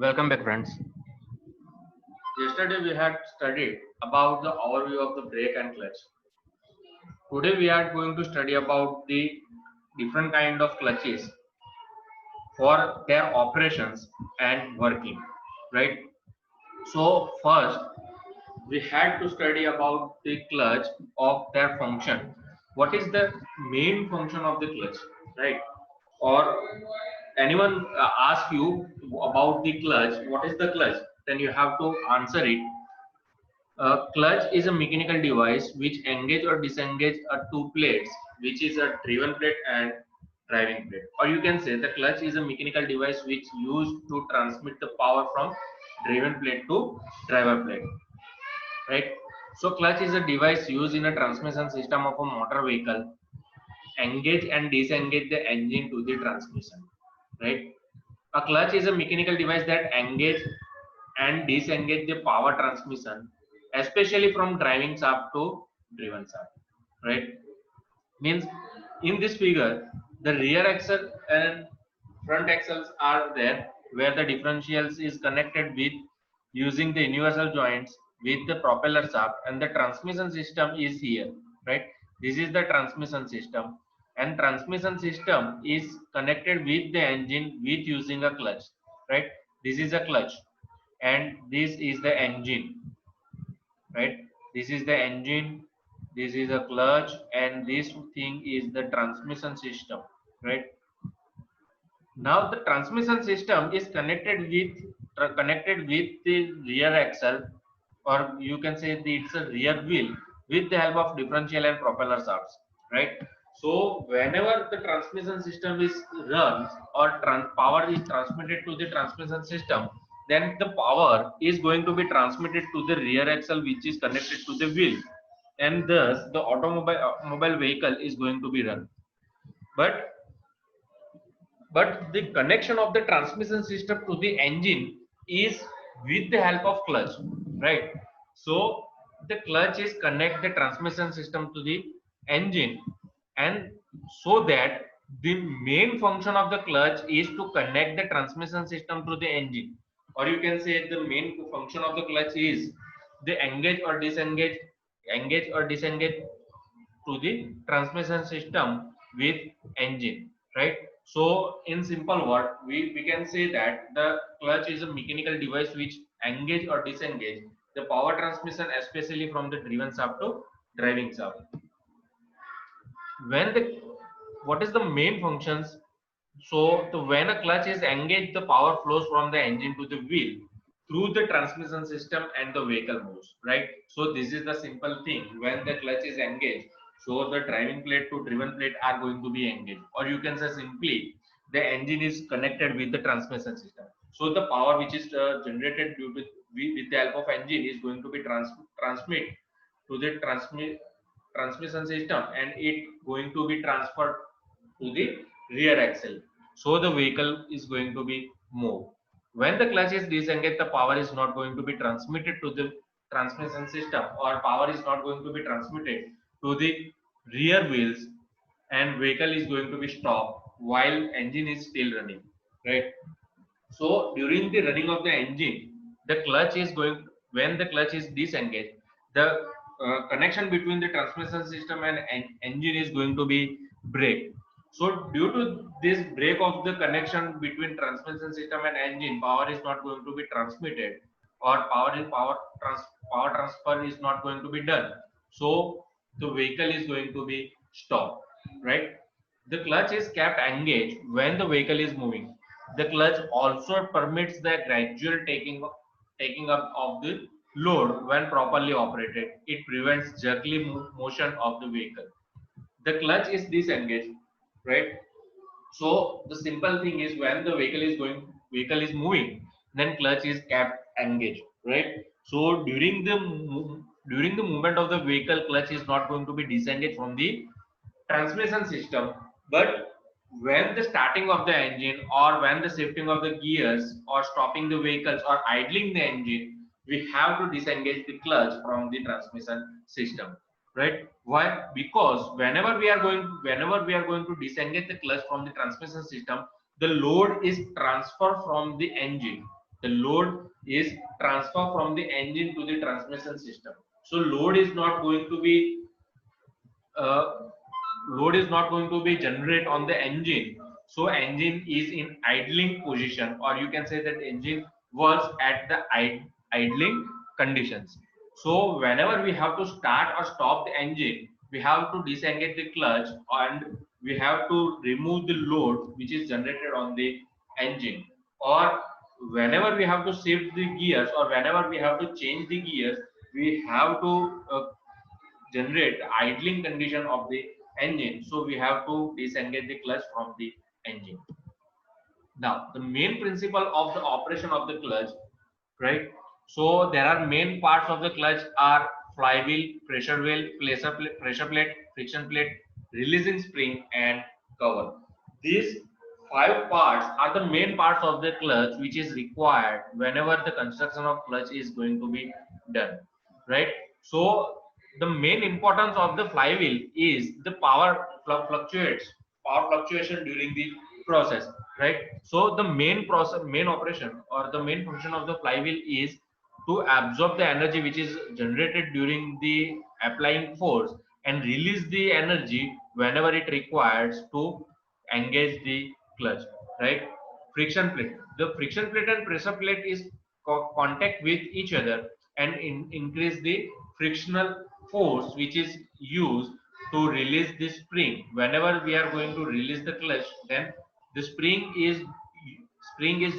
Welcome back, friends. Yesterday we had studied about the overview of the brake and clutch. Today we are going to study about the different kind of clutches for their operations and working, right? So first we had to study about the clutch of their function. What is the main function of the clutch, right? Or anyone ask you about the clutch, what is the clutch? Then you have to answer it. A clutch is a mechanical device which engage or disengage two plates, which is a driven plate and driving plate. Or you can say the clutch is a mechanical device which used to transmit the power from driven plate to driver plate, right? So clutch is a device used in a transmission system of a motor vehicle, engage and disengage the engine to the transmission, right? A clutch is a mechanical device that engage and disengage the power transmission, especially from driving shaft to driven shaft. Right? Means in this figure, the rear axle and front axles are there, where the differentials is connected with using the universal joints with the propeller shaft, and the transmission system is here. Right? This is the transmission system, and transmission system is connected with the engine with using a clutch. Right? This is a clutch and this is the engine, right? This is the engine, this is a clutch, and this thing is the transmission system, right? Now the transmission system is connected with the rear axle, or you can say it's a rear wheel with the help of differential and propeller shafts, right? So whenever the transmission system is runs or power is transmitted to the transmission system, then the power is going to be transmitted to the rear axle which is connected to the wheel, and thus the mobile vehicle is going to be run. But but the connection of the transmission system to the engine is with the help of clutch, right? So the clutch is connect the transmission system to the engine, and so that the main function of the clutch is to connect the transmission system to the engine, or you can say the main function of the clutch is the engage or disengage to the transmission system with engine, right? So in simple word, we can say that the clutch is a mechanical device which engage or disengage the power transmission, especially from the driven shaft to driving shaft. When the what is the main functions? So when a clutch is engaged, the power flows from the engine to the wheel through the transmission system and the vehicle moves, right? So this is the simple thing. When the clutch is engaged, so the driving plate to driven plate are going to be engaged, or you can say simply the engine is connected with the transmission system. So the power which is generated due to with the help of engine is going to be transmit to the transmission system, and it going to be transferred to the rear axle, so the vehicle is going to be moved. When the clutch is disengaged, the power is not going to be transmitted to the transmission system, or power is not going to be transmitted to the rear wheels, and vehicle is going to be stopped while engine is still running, right? So during the running of the engine, the clutch is going, when the clutch is disengaged, the connection between the transmission system and engine is going to be break. So due to this break of the connection between transmission system and engine, power is not going to be transmitted, or power transfer is not going to be done. So the vehicle is going to be stopped, right? The clutch is kept engaged when the vehicle is moving. The clutch also permits the gradual taking up of the load when properly operated. It prevents jerky motion of the vehicle. The clutch is disengaged, right? So the simple thing is when the vehicle is moving, then clutch is kept engaged, right? So during the movement of the vehicle, clutch is not going to be disengaged from the transmission system, but when the starting of the engine, or when the shifting of the gears, or stopping the vehicles, or idling the engine, we have to disengage the clutch from the transmission system, right? Why? Because whenever we are going to disengage the clutch from the transmission system, the load is transferred from the engine, The load is transfer from the engine to the transmission system. So load is not going to be uh, generate on the engine. So engine is in idling position, or you can say that engine works at the idling conditions. So whenever we have to start or stop the engine, we have to disengage the clutch and we have to remove the load which is generated on the engine. Or whenever we have to shift the gears, or whenever we have to change the gears, we have to generate idling condition of the engine. So we have to disengage the clutch from the engine. Now the main principle of the operation of the clutch, right? So there are main parts of the clutch are flywheel, pressure wheel, pressure plate, friction plate, releasing spring, and cover. These five parts are the main parts of the clutch which is required whenever the construction of clutch is going to be done, right? So the main importance of the flywheel is the power fluctuation during the process, right? So the main operation or the main function of the flywheel is to absorb the energy which is generated during the applying force and release the energy whenever it requires to engage the clutch, right? Friction plate. The friction plate and pressure plate is contact with each other and increase the frictional force which is used to release the spring. Whenever we are going to release the clutch, then the spring is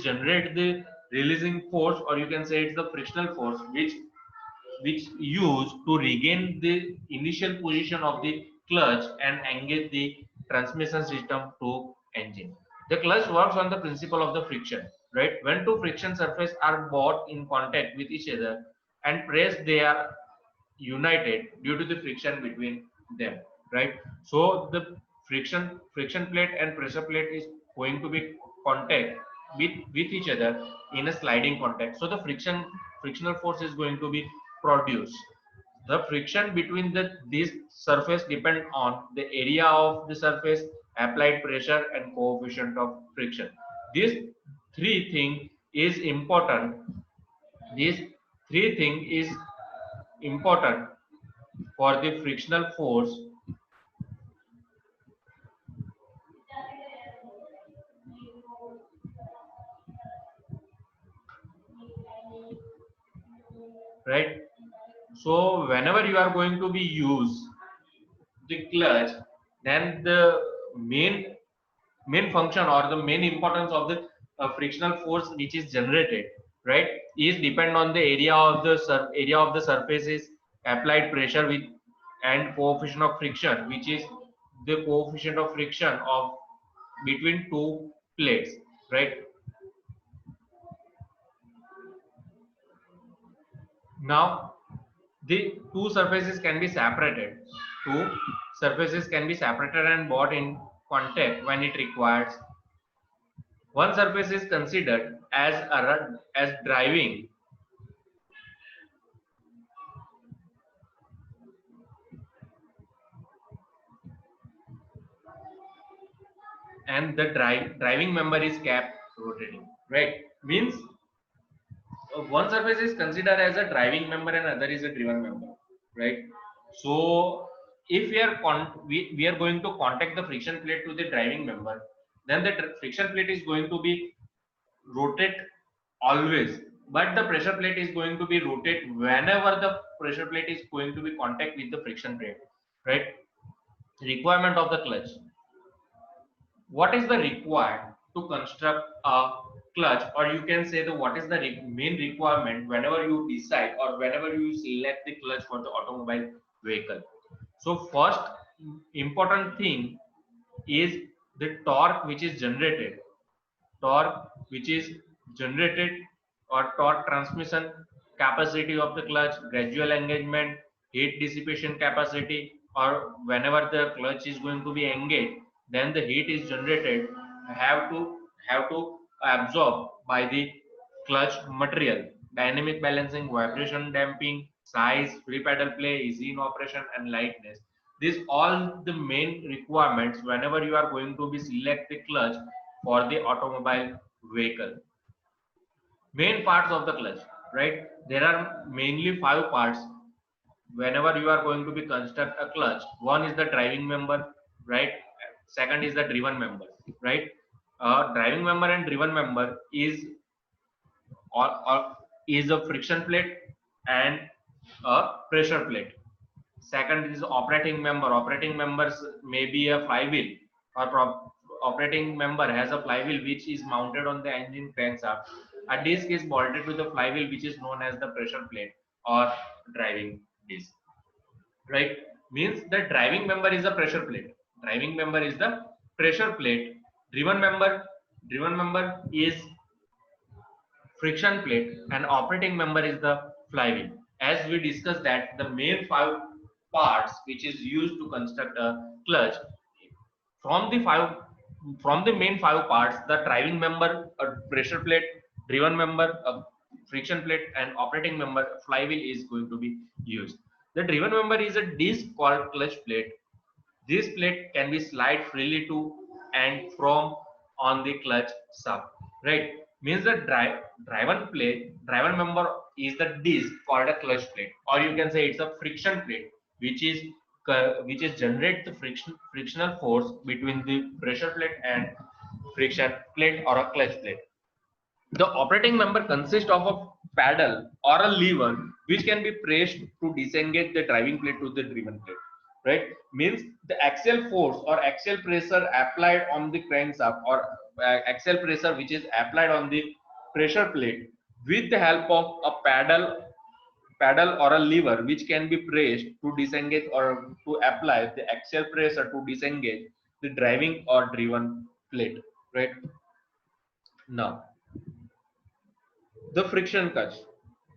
generate the releasing force, or you can say it's the frictional force which used to regain the initial position of the clutch and engage the transmission system to engine. The clutch works on the principle of the friction, right? When two friction surfaces are brought in contact with each other and pressed, they are united due to the friction between them, right? So the friction plate and pressure plate is going to be contact with each other in a sliding contact. So the frictional force is going to be produced. The friction between these surface depend on the area of the surface, applied pressure, and coefficient of friction. These three thing is important. These three thing is important for the frictional force, right? So whenever you are going to be use the clutch, then the main function or the main importance of the frictional force which is generated, right, is depend on the area of the surfaces, applied pressure with and coefficient of friction, which is the coefficient of friction of between two plates, right? Now the two surfaces can be separated. Two surfaces can be separated and brought in contact when it requires. One surface is considered as driving, and the driving member is kept rotating. Right? Means one surface is considered as a driving member and other is a driven member. Right? So if we are going to contact the friction plate to the driving member, then the friction plate is going to be rotate always, but the pressure plate is going to be rotate whenever the pressure plate is going to be contact with the friction plate, right? Requirement of the clutch. What is the required to construct a clutch, or you can say the what is the main requirement whenever you decide or whenever you select the clutch for the automobile vehicle? So first important thing is the torque which is generated, torque which is generated or torque transmission capacity of the clutch, gradual engagement, heat dissipation capacity, or whenever the clutch is going to be engaged, then the heat is generated have to absorb by the clutch material. Dynamic balancing, vibration damping, size, free pedal play, easy in operation, and lightness. These all the main requirements whenever you are going to be select the clutch for the automobile vehicle. Main parts of the clutch, right? There are mainly 5 parts whenever you are going to be construct a clutch. One is the driving member, right? Second is the driven member, right? Driving member and driven member is a friction plate and a pressure plate. Second is operating member. Operating members may be a flywheel, or operating member has a flywheel which is mounted on the engine crankshaft. A disc is bolted to the flywheel which is known as the pressure plate or driving disc. Right? Means the driving member is the pressure plate. Driving member is the pressure plate. Driven member, driven member is friction plate, and operating member is the flywheel. As we discussed that the main 5 parts which is used to construct a clutch, from the five from the main 5 parts, the driving member, a pressure plate, driven member, a friction plate, and operating member, flywheel, is going to be used. The driven member is a disc called clutch plate. This plate can be slide freely to and from on the clutch sub. Right? Means the driven member is the disc called a clutch plate, or you can say it's a friction plate, which is generate the frictional force between the pressure plate and friction plate or a clutch plate. The operating member consists of a paddle or a lever which can be pressed to disengage the driving plate to the driven plate. Right? Means the axial force or axial pressure applied on the crankshaft, or axial pressure which is applied on the pressure plate with the help of a paddle or a lever which can be pressed to disengage or to apply the axial pressure to disengage the driving or driven plate. Right? Now, the friction clutch,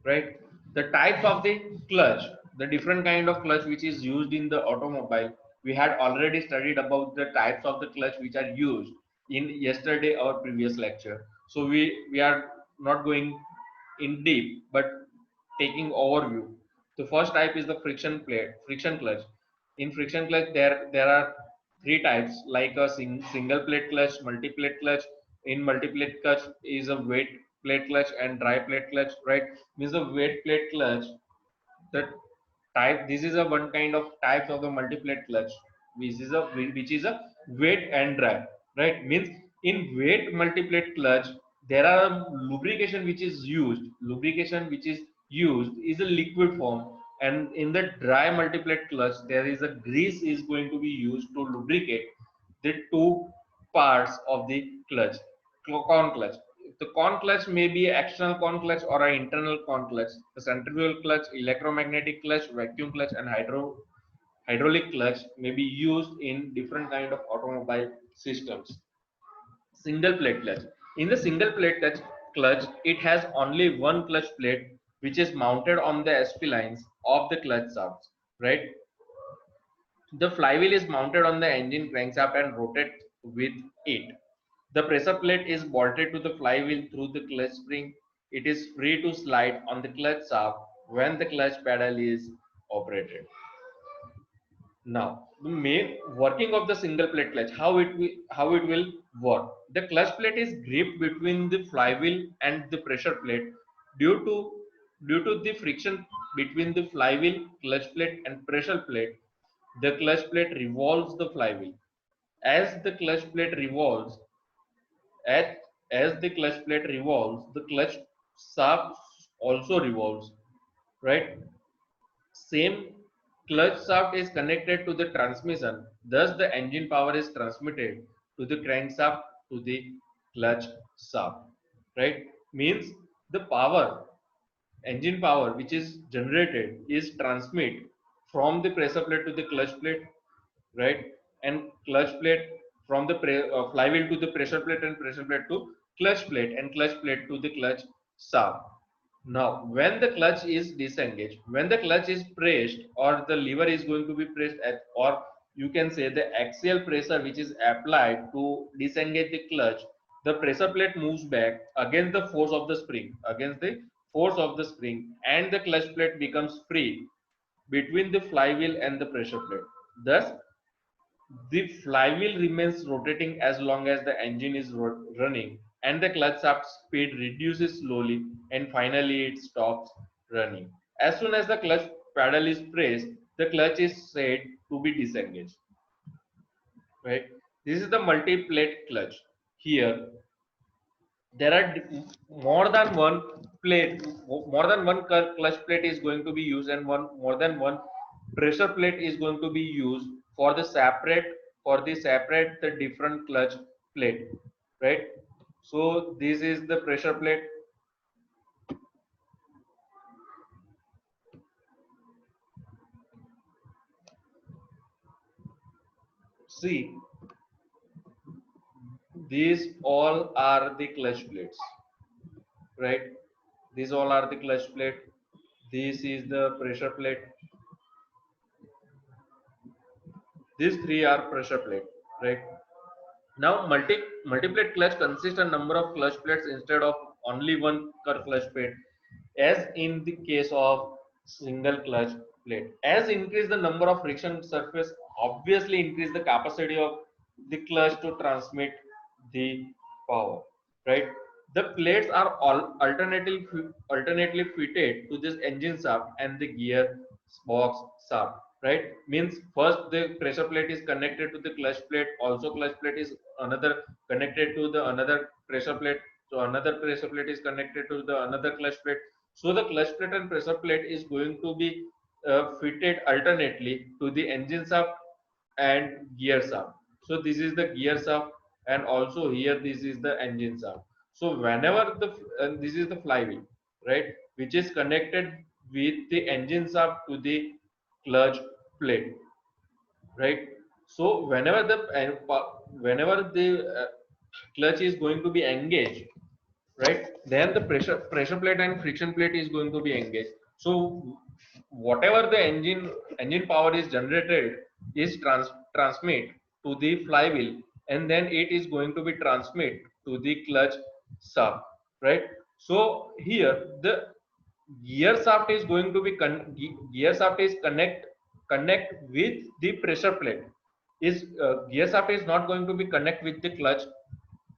right? The types of the clutch, the different kind of clutch which is used in the automobile. We had already studied about the types of the clutch which are used in yesterday or previous lecture. So we are not going in deep, but taking overview. The first type is the friction clutch. In friction clutch, there are 3 types, like a single plate clutch, multi plate clutch. In multi plate clutch is a weight plate clutch and dry plate clutch. Right? Means the weight plate clutch, the type, this is a one kind of types of the multi plate clutch, which is a weight and dry. Right? Means in weight multi-plate clutch, there are lubrication which is used. Lubrication which is used is a liquid form, and in the dry multi-plate clutch, there is a grease is going to be used to lubricate the 2 parts of the clutch. Con clutch. The con clutch may be an external con clutch or an internal con clutch. The centrifugal clutch, electromagnetic clutch, vacuum clutch, and hydraulic clutch may be used in different kind of automobile systems. Single plate clutch. In the single plate clutch, it has only one clutch plate which is mounted on the SP lines of the clutch shafts. Right? The flywheel is mounted on the engine crankshaft and rotates with it. The pressure plate is bolted to the flywheel through the clutch spring. It is free to slide on the clutch shaft when the clutch pedal is operated. Now, the main working of the single plate clutch, how it will work. The clutch plate is gripped between the flywheel and the pressure plate due to the friction between the flywheel, clutch plate, and pressure plate. The clutch plate revolves the flywheel. As the clutch plate revolves, as, as the clutch plate revolves, the clutch shaft also revolves. Right? Same clutch shaft is connected to the transmission, thus the engine power is transmitted to the crankshaft to the clutch shaft. Right? Means the power, engine power which is generated is transmit from the pressure plate to the clutch plate. Right? And clutch plate from the flywheel to the pressure plate, and pressure plate to clutch plate, and clutch plate to the clutch shaft. Now, when the clutch is disengaged, when the clutch is pressed, or the lever is going to be pressed at, or you can say the axial pressure which is applied to disengage the clutch, the pressure plate moves back against the force of the spring, and the clutch plate becomes free between the flywheel and the pressure plate. Thus, the flywheel remains rotating as long as the engine is running, and the clutch shaft speed reduces slowly, and finally it stops running. As soon as the clutch pedal is pressed, the clutch is said to be disengaged. Right? This is the multi-plate clutch. Here, there are more than one plate, more than one clutch plate is going to be used, and more than one pressure plate is going to be used for the separate the different clutch plate, right? So this is the pressure plate. See, these all are the clutch plates, right? These all are the clutch plate. This is the pressure plate. These three are pressure plate, right? Now multiplate clutch consists a number of clutch plates instead of only one clutch plate, as in the case of single clutch plate. As increase the number of friction surface, obviously increase the capacity of the clutch to transmit the power, right? The plates are all alternately fitted to this engine shaft and the gear box shaft, right? Means first the pressure plate is connected to the clutch plate, also clutch plate is another connected to the another pressure plate, so another pressure plate is connected to the another clutch plate. So the clutch plate and pressure plate is going to be fitted alternately to the engine shaft and gear shaft. So this is the gear shaft, and also here this is the engine shaft. So whenever the this is the flywheel, right, which is connected with the engine shaft to the clutch plate, right? So whenever the clutch is going to be engaged, right, then the pressure plate and friction plate is going to be engaged. So whatever the engine power is generated is transmit to the flywheel, and then it is going to be transmit to the clutch shaft, right? So here the gear shaft is going to be gear shaft is connect with the pressure plate, is gear shaft is not going to be connect with the clutch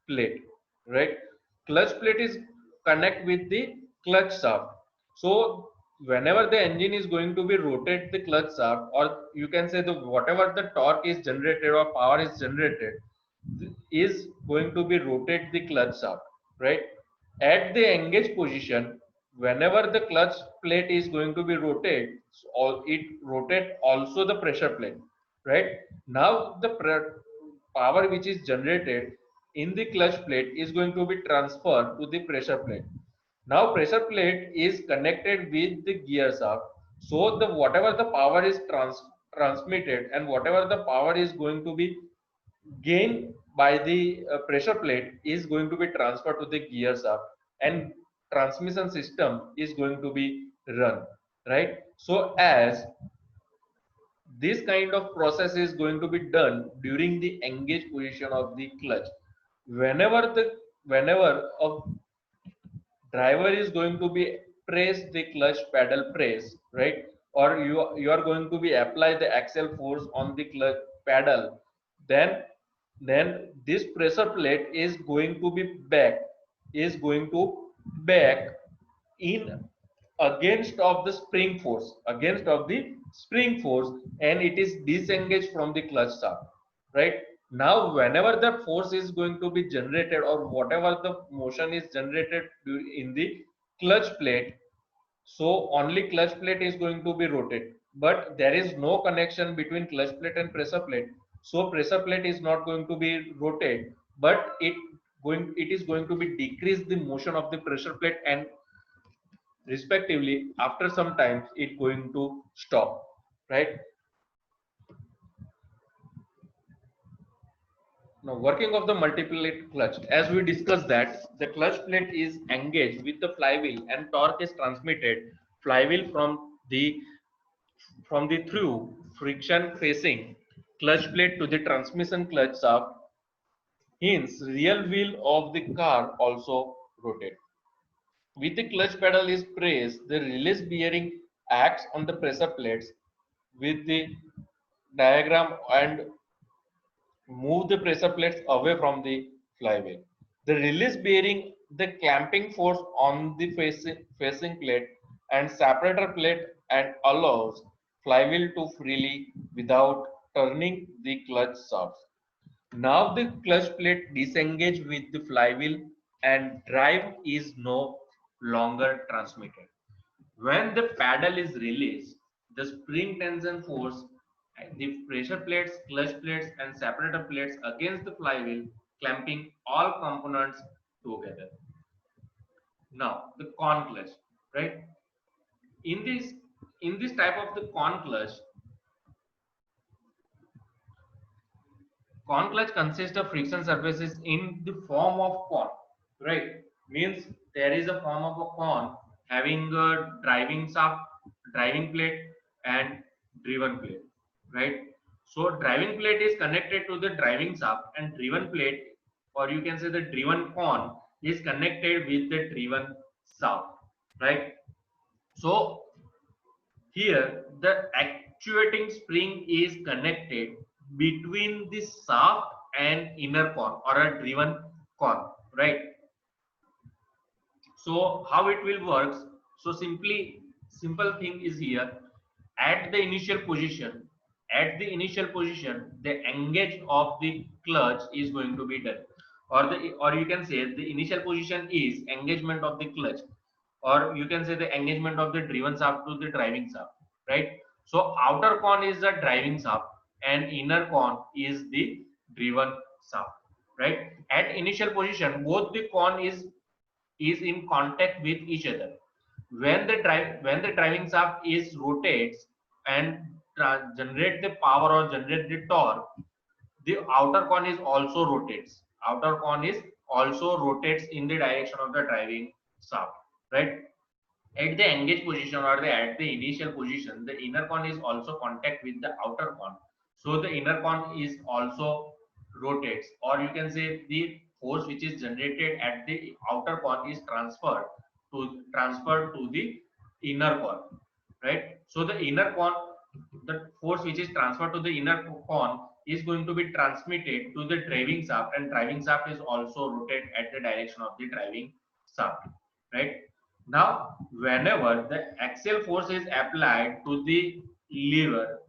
plate, right? Clutch plate is connect with the clutch shaft. So whenever the engine is going to be rotate the clutch shaft, or you can say the whatever the torque is generated or power is generated is going to be rotate the clutch shaft, right? At the engaged position, whenever the clutch plate is going to be rotate, it rotate also the pressure plate, right? Now the power which is generated in the clutch plate is going to be transferred to the pressure plate. Now pressure plate is connected with the gear shaft, so the whatever the power is transmitted and whatever the power is going to be gained by the pressure plate is going to be transferred to the gear shaft, and transmission system is going to be run, right? So as this kind of process is going to be done during the engaged position of the clutch. Whenever a driver is going to be press the clutch pedal press, right, or you are going to be apply the axle force on the clutch pedal, then then this pressure plate is going to back in against of the spring force, and it is disengaged from the clutch shaft, right? Now whenever the force is going to be generated, or whatever the motion is generated in the clutch plate, so only clutch plate is going to be rotated, but there is no connection between clutch plate and pressure plate. So pressure plate is not going to be rotated, but it is going to be decrease the motion of the pressure plate, and respectively after some time it going to stop, right? Now working of the multiplate clutch, as we discussed that the clutch plate is engaged with the flywheel and torque is transmitted flywheel from the through friction facing clutch plate to the transmission clutch shaft. Hence real wheel of the car also rotate. With the clutch pedal is pressed, the release bearing acts on the pressure plates with the diagram and move the pressure plates away from the flywheel. The release bearing the clamping force on the facing plate and separator plate and allows flywheel to freely without turning the clutch shafts. Now the clutch plate disengage with the flywheel and drive is no longer transmitted. When the paddle is released, the spring tension force, the pressure plates, clutch plates, and separator plates against the flywheel, clamping all components together. Now the con clutch, right? In this in this type of the con clutch consists of friction surfaces in the form of con, right? Means there is a form of a con having a driving shaft, driving plate, and driven plate, right? So driving plate is connected to the driving shaft, and driven plate, or you can say the driven con, is connected with the driven shaft, right? So here, the actuating spring is connected between the shaft and inner con or a driven con, right? So how it will work? So simple thing is here. At the initial position, the engage of the clutch is going to be done, or you can say the initial position is engagement of the clutch, or you can say the engagement of the driven shaft to the driving shaft, right? So outer con is the driving shaft and inner con is the driven shaft, right? At initial position, both the con is in contact with each other. When the driving shaft is rotates and generate the power or generate the torque, the outer con is also rotates. Outer con is also rotates in the direction of the driving shaft, right? At the engage position or at the initial position, the inner con is also contact with the outer con. So the inner con is also rotates, or you can say the force which is generated at the outer con is transferred to the inner con, right? So the inner con, the force which is transferred to the inner con is going to be transmitted to the driving shaft, and driving shaft is also rotate at the direction of the driving shaft, right? Now, whenever the axial force is applied to the lever,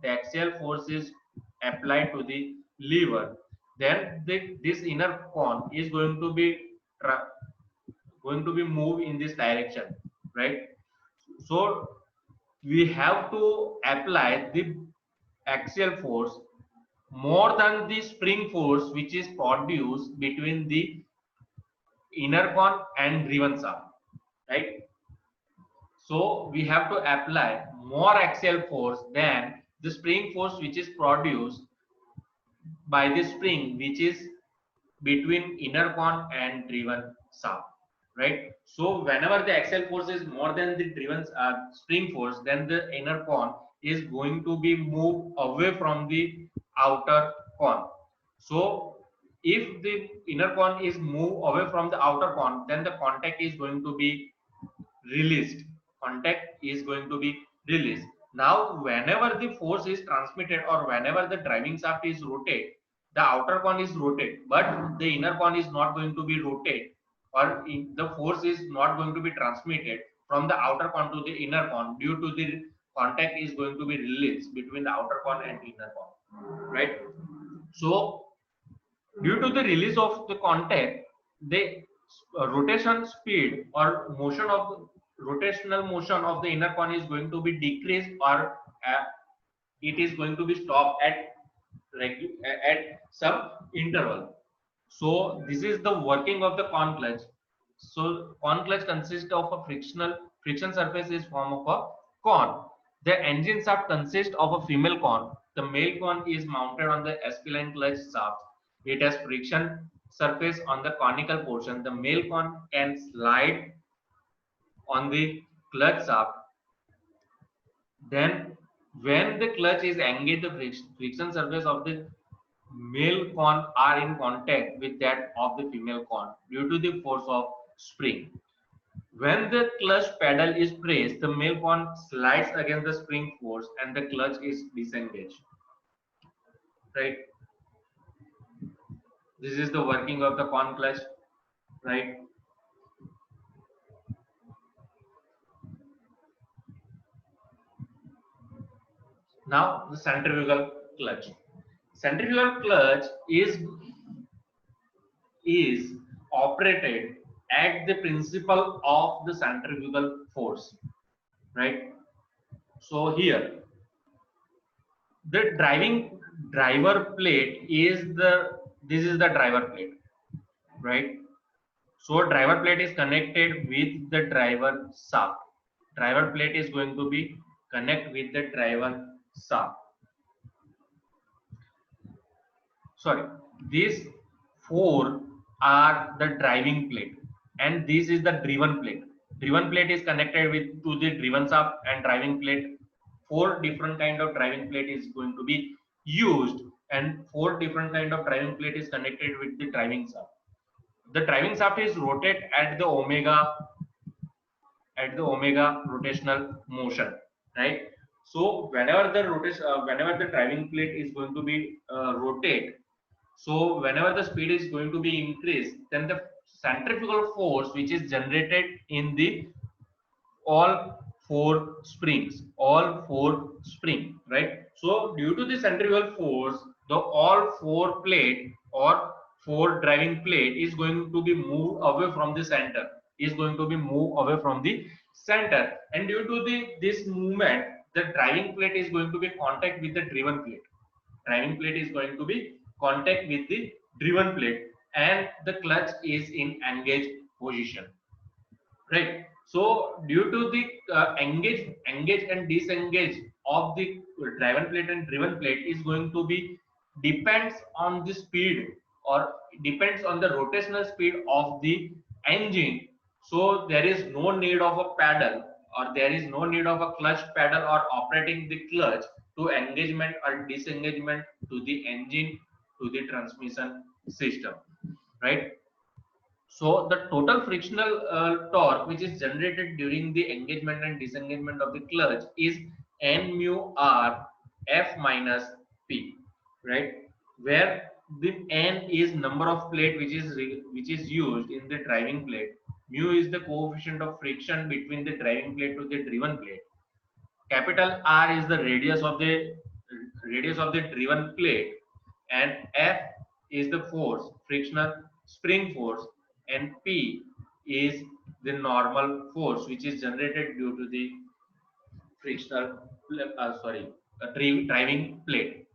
then this inner con is going to be moved in this direction, right? So we have to apply the axial force more than the spring force which is produced between the inner con and driven shaft, right? So we have to apply more axial force than the spring force which is produced by the spring which is between inner con and driven shaft, right? So whenever the axial force is more than the driven spring force, then the inner con is going to be moved away from the outer con. So if the inner con is moved away from the outer con, then the contact is going to be released. Contact is going to be released. Now whenever the force is transmitted or whenever the driving shaft is rotate, the outer con is rotate, but the inner con is not going to be rotate, or the force is not going to be transmitted from the outer con to the inner con due to the contact is going to be released between the outer con and inner con, right? So due to the release of the contact, the rotation speed or motion of rotational motion of the inner con is going to be decreased, or it is going to be stopped at some interval. So this is the working of the con clutch. So con clutch consists of a friction surface is form of a con. The engine shaft consists of a female con. The male con is mounted on the S-line clutch shaft. It has friction surface on the conical portion. The male con can slide on the clutch shaft. Then when the clutch is engaged, the friction surface of the male con are in contact with that of the female con due to the force of spring. When the clutch pedal is pressed, the male con slides against the spring force and the clutch is disengaged. Right? This is the working of the con clutch. right? Now the centrifugal clutch. Centrifugal clutch is operated at the principle of the centrifugal force, right? So here the driver plate is this is the driver plate, right? So driver plate is connected with the driver shaft. Driver plate is going to be connect with the driver shaft. Sorry, these four are the driving plate, and this is the driven plate. Driven plate is connected with to the driven shaft and driving plate. Four different kind of driving plate is going to be used, and four different kind of driving plate is connected with the driving shaft. The driving shaft is rotate at the omega rotational motion, right? So whenever the driving plate is going to be rotate, so whenever the speed is going to be increased, then the centrifugal force which is generated in the all all four spring, right? So due to the centrifugal force, the all four plate or four driving plate is going to be moved away from the center, and due to the this movement, the driving plate is going to be contact with the driven plate. Driving plate is going to be contact with the driven plate, and the clutch is in engaged position, right? So due to the engage and disengage of the driven plate and driven plate is going to be depends on the speed, or depends on the rotational speed of the engine. So there is no need of a paddle, or there is no need of a clutch pedal or operating the clutch to engagement or disengagement to the engine, to the transmission system, right? So the total frictional torque which is generated during the engagement and disengagement of the clutch is N mu R F minus P, right? Where the N is number of plate which is used in the driving plate. Mu is the coefficient of friction between the driving plate to the driven plate. Capital R is the radius of the driven plate, and F is the force, frictional spring force, and P is the normal force which is generated due to the frictional driving plate.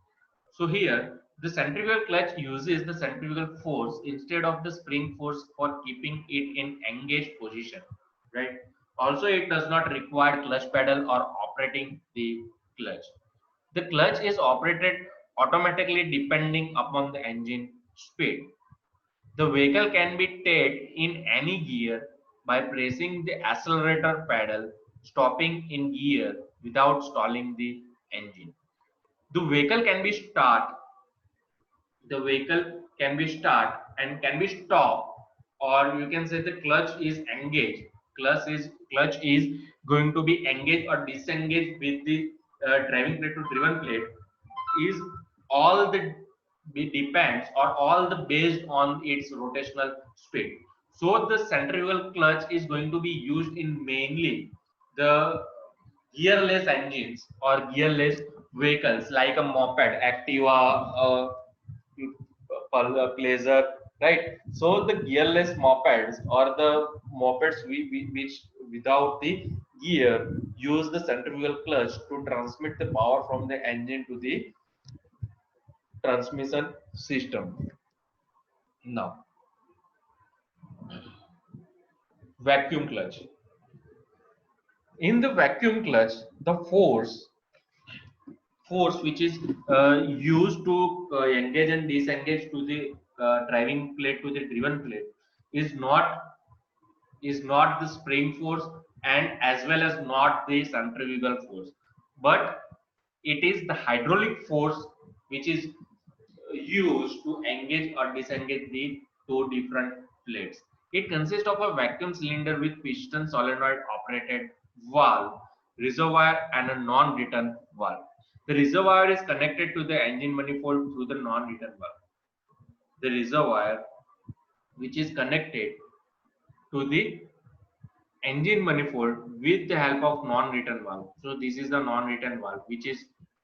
So here the centrifugal clutch uses the centrifugal force instead of the spring force for keeping it in engaged position, right? Also, it does not require clutch pedal or operating the clutch. The clutch is operated automatically depending upon the engine speed. The vehicle can be taken in any gear by pressing the accelerator pedal, stopping in gear without stalling the engine. The vehicle can be start and can be stopped, or you can say the clutch is engaged. Clutch is going to be engaged or disengaged with the driving plate to driven plate, is all the depends or all the based on its rotational speed. So the centrifugal clutch is going to be used in mainly the gearless engines or gearless vehicles like a moped, Activa, Pleasure, right? So the gearless mopeds or the mopeds which without the gear use the centrifugal clutch to transmit the power from the engine to the transmission system. Now, vacuum clutch. In the vacuum clutch, the force which is used to engage and disengage to the driving plate to the driven plate is not the spring force, and as well as not the centrifugal force, but it is the hydraulic force which is used to engage or disengage the two different plates. It consists of a vacuum cylinder with piston solenoid operated valve, reservoir, and a non-return valve. The reservoir is connected to the engine manifold through the non-return valve. The reservoir which is connected to the engine manifold with the help of non-return valve. So this is the non-return valve which is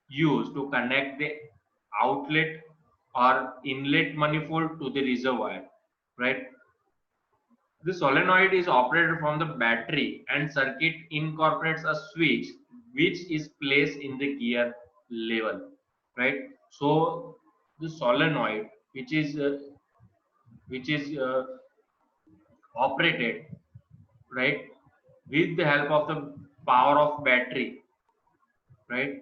used to connect the outlet or inlet manifold to the reservoir, right? The solenoid is operated from the battery and circuit incorporates a switch which is placed in the gear level, right? So the solenoid which is operated, right, with the help of the power of battery, right,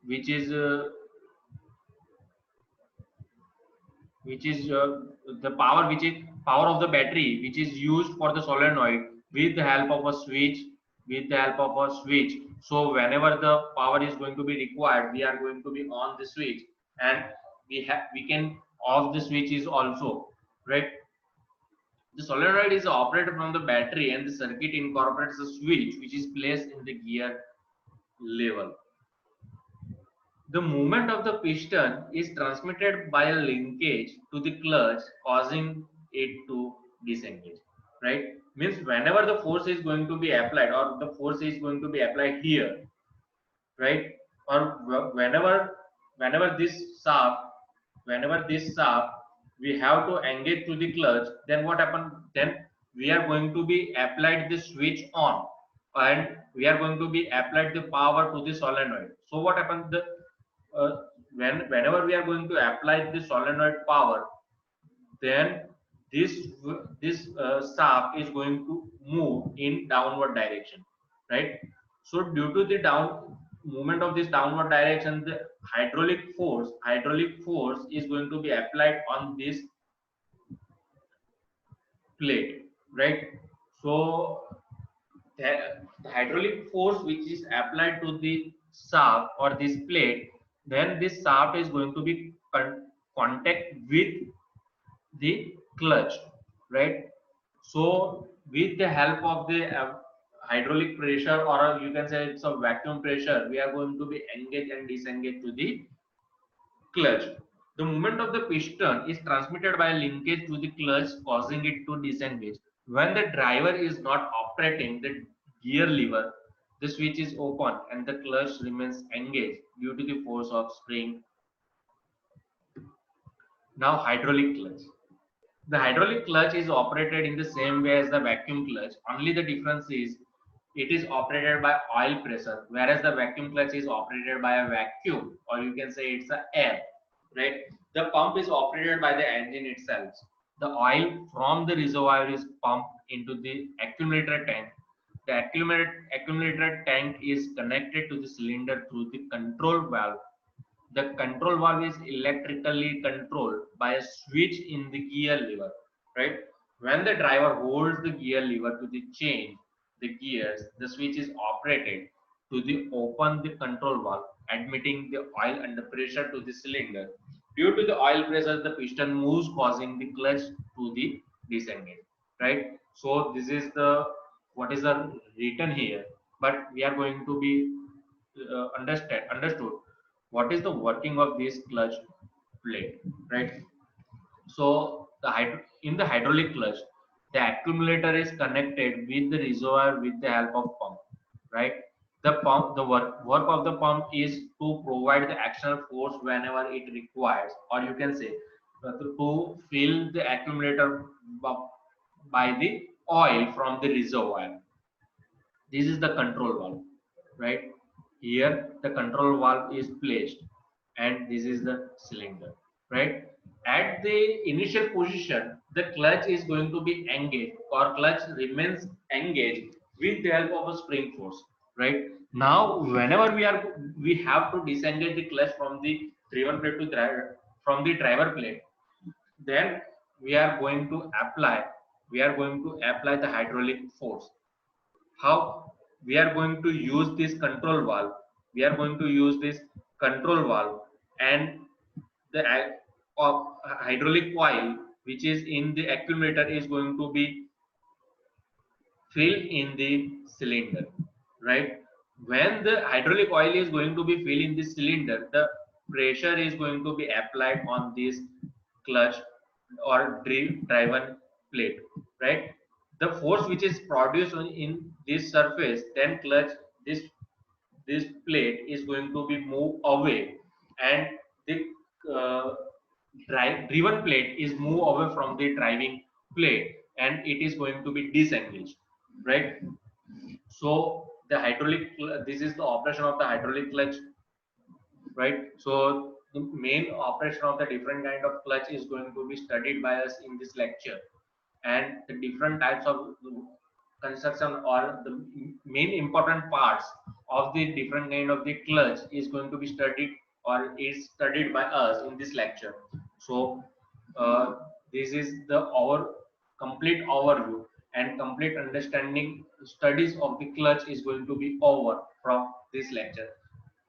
which is uh, which is the power of the battery which is used for the solenoid with the help of a switch, so whenever the power is going to be required, we are going to be on the switch, and we can off the switches also, right? The solenoid is operated from the battery and the circuit incorporates a switch which is placed in the gear level. The movement of the piston is transmitted by a linkage to the clutch, causing it to disengage. Right? Means whenever the force is going to be applied, or the force is going to be applied here, right? Or whenever this shaft, we have to engage to the clutch, then what happens? Then we are going to be applied the switch on, and we are going to be applied the power to the solenoid. So what happens? The uh, whenever we are going to apply the solenoid power, then this shaft is going to move in downward direction, right? So due to the down movement of this downward direction, the hydraulic force is going to be applied on this plate, right? So the hydraulic force which is applied to the shaft or this plate, then this shaft is going to be contact with the clutch, right? So with the help of the hydraulic pressure, or you can say it's a vacuum pressure, we are going to be engaged and disengaged to the clutch. The movement of the piston is transmitted by a linkage to the clutch, causing it to disengage. When the driver is not operating the gear lever, the switch is open and the clutch remains engaged due to the force of spring. Now, hydraulic clutch. The hydraulic clutch is operated in the same way as the vacuum clutch. Only the difference is it is operated by oil pressure, whereas the vacuum clutch is operated by a vacuum, or you can say it's a air, right? The pump is operated by the engine itself. The oil from the reservoir is pumped into the accumulator tank. The accumulator tank is connected to the cylinder through the control valve. The control valve is electrically controlled by a switch in the gear lever, right? When the driver holds the gear lever to the change the gears, the switch is operated to the open the control valve, admitting the oil under pressure to the cylinder. Due to the oil pressure, the piston moves, causing the clutch to the disengage, right? So this is the what is the written here, but we are going to be understood what is the working of this clutch plate, right? So in the hydraulic clutch, the accumulator is connected with the reservoir with the help of pump, right? The work of the pump is to provide the external force whenever it requires, or you can say to fill the accumulator by the oil from the reservoir. This is the control valve, right? Here the control valve is placed, and this is the cylinder, right? At the initial position, the clutch is going to be engaged, or clutch remains engaged with the help of a spring force, right? Now whenever we have to disengage the clutch from the driven plate to driver, from the driver plate, then we are going to apply the hydraulic force. How we are going to use this control valve? We are going to use this control valve, and the hydraulic coil which is in the accumulator is going to be filled in the cylinder, right? When the hydraulic oil is going to be filled in the cylinder, the pressure is going to be applied on this clutch or driven plate, right? the force which is produced in this surface, then clutch, this this plate is going to be moved away, and the uh, driven plate is moved away from the driving plate, and it is going to be disengaged, right? So the this is the operation of the hydraulic clutch, right? So the main operation of the different kind of clutch is going to be studied by us in this lecture, and the different types of construction or the main important parts of the different kind of the clutch is going to be studied or is studied by us in this lecture. So uh, this is the our complete overview and complete understanding studies of the clutch is going to be over from this lecture.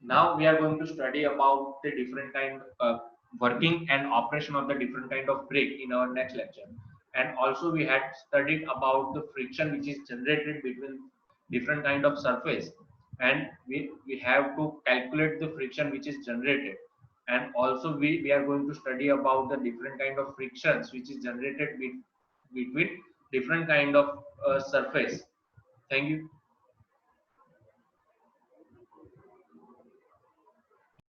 Now we are going to study about the different kind of working and operation of the different kind of brake in our next lecture. And also we had studied about the friction which is generated between different kind of surface, and we have to calculate the friction which is generated. And also we are going to study about the different kind of frictions which is generated between different kind of surface. Thank you.